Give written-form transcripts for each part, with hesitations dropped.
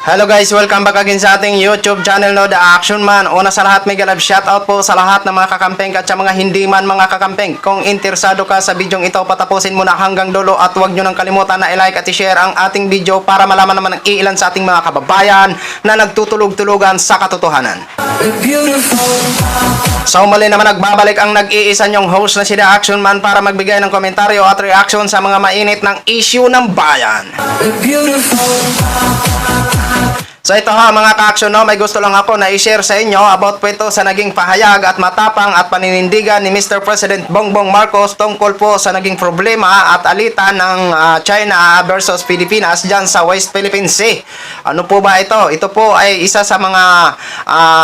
Hello guys, welcome back again sa ating YouTube channel no, The Action Man. Una sa lahat, mega love shoutout po sa lahat ng mga kakampeng at sa mga hindi man mga kakampeng. Kung interesado ka sa bidyong ito, patapusin mo na hanggang dulo at huwag nyo nang kalimutan na i-like at i-share ang ating video para malaman naman ng ilan sa ating mga kababayan na nagtutulog-tulugan sa katotohanan. So muli naman nagbabalik ang nag-iisa nyong host na si The Action Man para magbigay ng komentaryo at reaction sa mga mainit ng issue ng bayan. So ito ha mga ka-action, no, may gusto lang ako na i-share sa inyo about po ito sa naging pahayag at matapang at paninindigan ni Mr. President Bongbong Marcos tungkol po sa naging problema at alitan ng China versus Pilipinas dyan sa West Philippine Sea. Ano po ba ito? Ito po ay isa sa mga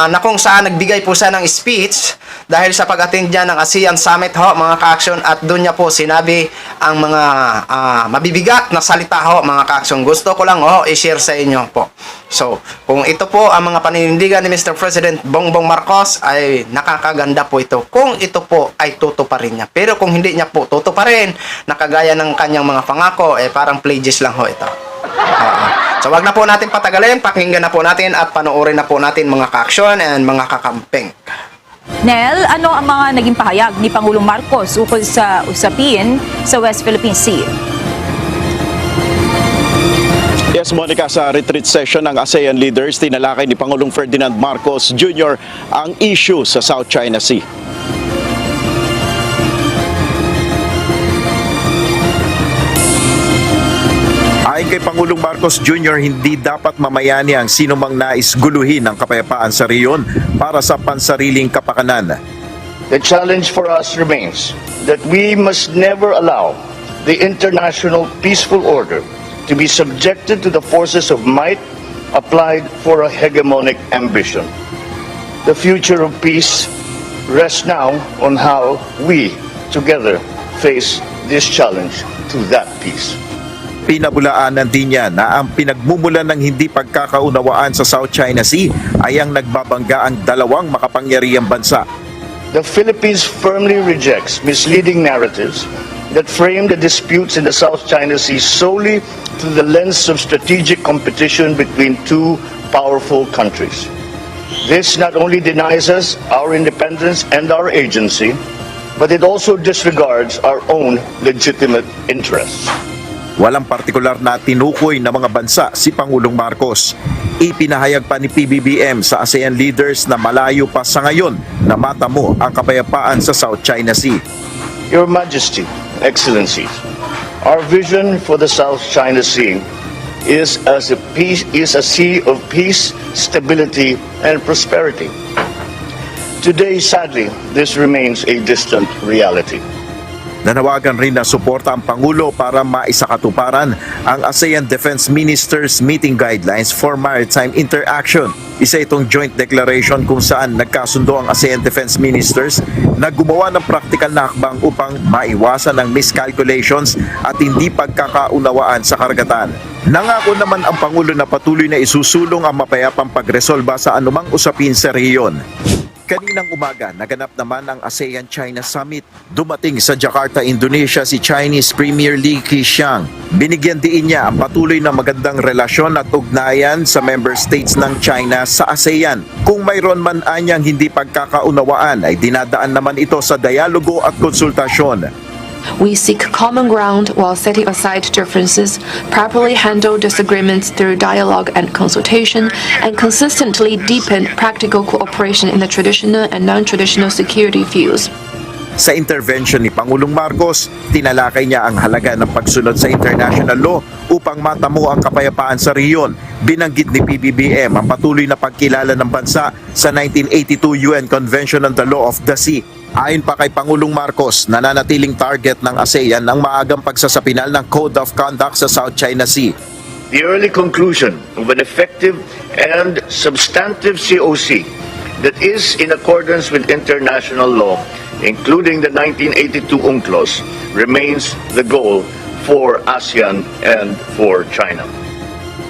na kung saan nagbigay po siya ng speech dahil sa pag-attend dyan ng ASEAN Summit ho mga ka-action, at doon niya po sinabi ang mga mabibigat na salita ho mga ka-action. Gusto ko lang ho i-share sa inyo po. So, kung ito po ang mga paninindigan ni Mr. President Bongbong Marcos ay nakakaganda po ito kung ito po ay tutuparin niya. Pero kung hindi niya po tutuparin, nakagaya ng kanyang mga pangako, parang pledges lang ho ito. So, wag na po natin patagalin, pakinggan na po natin at panoorin na po natin mga ka-action and mga kakampeng. Nel, ano ang mga naging pahayag ni Pangulong Marcos ukol sa usapin sa West Philippine Sea? Yes, Monica, sa retreat session ng ASEAN leaders, tinalakay ni Pangulong Ferdinand Marcos Jr. ang issue sa South China Sea. Ayon kay Pangulong Marcos Jr., hindi dapat mamayani ang sinumang nais guluhin ang kapayapaan sa rehiyon para sa pansariling kapakanan. The challenge for us remains that we must never allow the international peaceful order to be subjected to the forces of might applied for a hegemonic ambition. The future of peace rests now on how we together face this challenge to that peace. Pinabulaanan din niya na ang pinagmumulan ng hindi pagkakaunawaan sa South China Sea ay ang nagbabangga ang dalawang makapangyarihang bansa. The Philippines firmly rejects misleading narratives that frame the disputes in the South China Sea solely through the lens of strategic competition between two powerful countries. This not only denies us our independence and our agency, but it also disregards our own legitimate interests. Walang partikular na tinukoy na mga bansa si Pangulong Marcos. Ipinahayag pa ni PBBM sa ASEAN leaders na malayo pa sa ngayon na matamo ang kapayapaan sa South China Sea. Your Majesty, Excellencies, our vision for the South China Sea is a sea of peace, stability, and prosperity. Today, sadly, this remains a distant reality. Nanawagan rin na suporta ang Pangulo para maisakatuparan ang ASEAN Defense Ministers Meeting Guidelines for Maritime Interaction. Isa itong joint declaration kung saan nagkasundo ang ASEAN Defense Ministers na gumawa ng praktikal na hakbang upang maiwasan ang miscalculations at hindi pagkakaunawaan sa karagatan. Nangako naman ang Pangulo na patuloy na isusulong ang mapayapang pagresolba sa anumang usapin sa rehiyon. Kaninang umaga, naganap naman ang ASEAN-China Summit. Dumating sa Jakarta, Indonesia si Chinese Premier Li Keqiang. Binigyan diin niya ang patuloy na magandang relasyon at ugnayan sa member states ng China sa ASEAN. Kung mayroon man anyang hindi pagkakaunawaan ay dinadaan naman ito sa dialogo at konsultasyon. We seek common ground while setting aside differences, properly handle disagreements through dialogue and consultation, and consistently deepen practical cooperation in the traditional and non-traditional security fields. Sa intervention ni Pangulong Marcos, tinalakay niya ang halaga ng pagsunod sa international law upang matamo ang kapayapaan sa rehiyon. Binanggit ni PBBM ang patuloy na pagkilala ng bansa sa 1982 UN Convention on the Law of the Sea. Ayon pa kay Pangulong Marcos, nananatiling target ng ASEAN ang maagang pagsasapinal ng Code of Conduct sa South China Sea. The early conclusion of an effective and substantive COC that is in accordance with international law, including the 1982 UNCLOS, remains the goal for ASEAN and for China.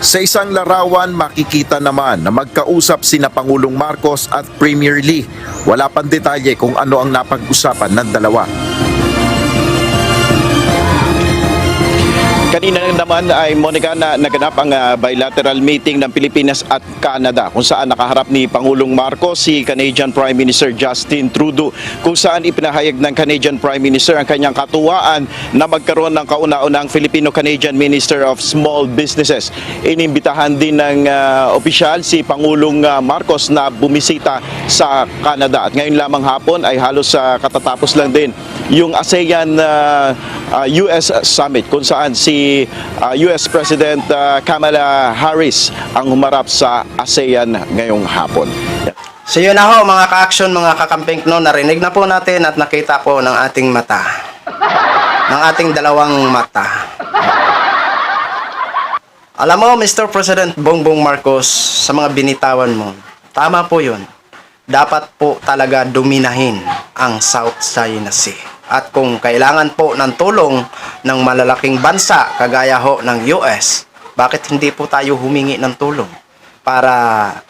Sa isang larawan, makikita naman na magkausap sina Pangulong Marcos at Premier Lee. Wala pang detalye kung ano ang napag-usapan ng dalawa. Kanina naman ay Monica na naganap ang bilateral meeting ng Pilipinas at Canada kung saan nakaharap ni Pangulong Marcos si Canadian Prime Minister Justin Trudeau, kung saan ipinahayag ng Canadian Prime Minister ang kanyang katuwaan na magkaroon ng kauna-unang Filipino-Canadian Minister of Small Businesses. Inimbitahan din ng opisyal si Pangulong Marcos na bumisita sa Canada at ngayon lamang hapon ay halos katatapos lang din yung ASEAN US Summit kung saan si US President Kamala Harris ang humarap sa ASEAN ngayong hapon. So yun na ho mga ka-action, mga kakamping, no, narinig na po natin at nakita po ng ating mata. Ng ating dalawang mata. Alam mo, Mr. President Bongbong Marcos, sa mga binitawan mo, tama po yun. Dapat po talaga dominahin ang South China Sea. At kung kailangan po ng tulong ng malalaking bansa kagaya ho ng US, bakit hindi po tayo humingi ng tulong para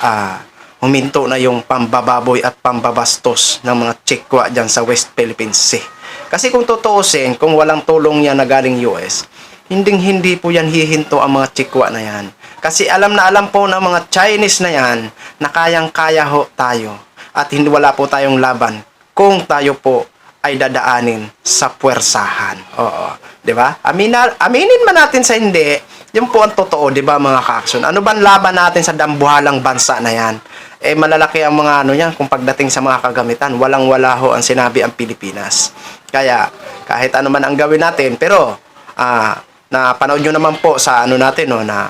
huminto na yung pambababoy at pambabastos ng mga Chikwa dyan sa West Philippine Sea? Kasi kung tutuusin, kung walang tulong yan na galing US, hindi po yan hihinto ang mga Chikwa na yan. Kasi alam na alam po ng mga Chinese na yan na kayang-kaya ho tayo at hindi wala po tayong laban kung tayo po ay dadaanin sa puwersahan. Oo, 'di ba? Aminin man natin sa hindi, yun po ang totoo, 'di ba mga ka-action? Ano bang laban natin sa dambuhalang bansa na 'yan? Malalaki ang mga yan kung pagdating sa mga kagamitan, walang-wala ho ang sinabi ang Pilipinas. Kaya kahit ano man ang gawin natin, pero napanood nyo naman po sa natin na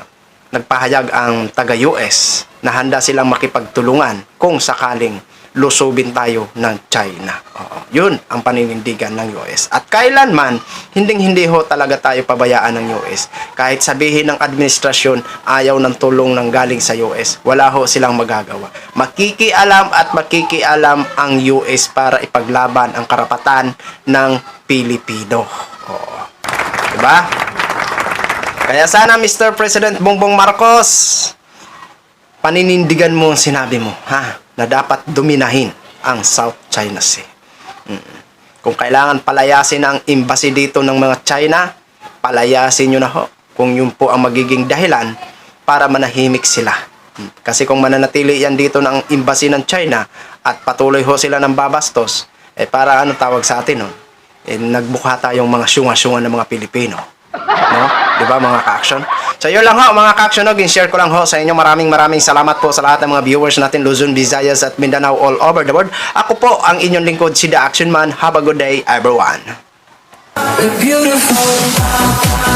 nagpahayag ang taga-US na handa silang makipagtulungan kung sakaling lusubin tayo ng China. Oo, yun ang paninindigan ng US. At kailanman, hindi ho talaga tayo pabayaan ng US. Kahit sabihin ng administrasyon, ayaw ng tulong ng galing sa US, wala ho silang magagawa. Makikialam at makikialam ang US para ipaglaban ang karapatan ng Pilipino. Oo. Diba? Kaya sana, Mr. President Bongbong Marcos, paninindigan mo ang sinabi mo, ha? Na dapat dominahin ang South China Sea. Kung kailangan palayasin ang embassy dito ng mga China, palayasin nyo na ho. Kung yun po ang magiging dahilan para manahimik sila. Kasi kung mananatili yan dito ng embassy ng China at patuloy ho sila ng babastos, para tawag sa atin, no? Nagmukha tayong mga syunga-syunga ng mga Pilipino. No? Diba mga ka-action? So yun lang ho mga ka-action, share ko lang ho sa inyo. Maraming salamat po sa lahat ng mga viewers natin Luzon, Visayas at Mindanao all over the world. Ako po ang inyong lingkod, si The Action Man. Have a good day everyone. Beautiful.